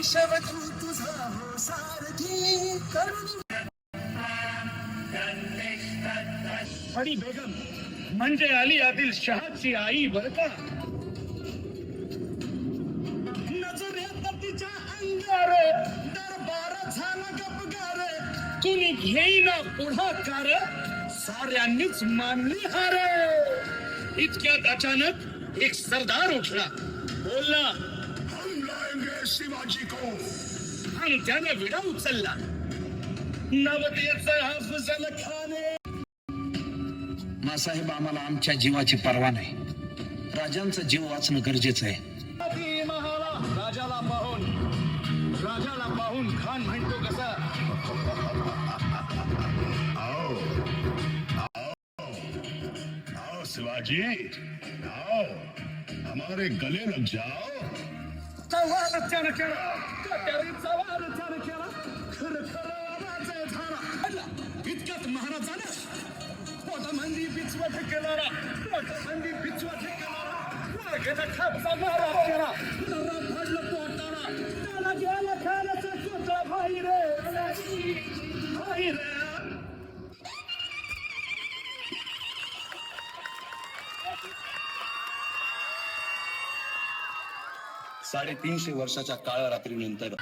केशव तू तुझा हो सारथी करून फडी बेगम म्हणजे अली आदिल शहाची आई बर का. नजरेत तिच्या अंगार दरबार झाला गपगार, कुणी घेईना पुढाकार, साऱ्यांनीच मानली हार. इतक्यात अचानक एक सरदार उठला, बोलला हम लाएंगे शिवाजी को. आणि त्याने विडा उचलला. नवतेचा अफजल खाने. मासाहेब, आम्हाला आमच्या जीवाची पर्वा नाही. राजांचा जीव वाचणं गरजेचं आहे. राजाला पाहून खान म्हणतो कसा. आओ आओ शिवाजी, आओ हमारे गले लग जाओ. सवाल त्यानं केला, सवाल त्यानं केला. खरं खरं आवाज झाला. इतक्यात महाराजानं पोटामंदी बिचवट केला, पोटामंदी बिचवट केला, वाघाचा खापसा मारा केला. पडलं पोटाला, त्याला गेला खाण्याचा सुद्धा भाई रे, भाई रे. 350 वर्षाच्या काळ्या रात्रीनंतर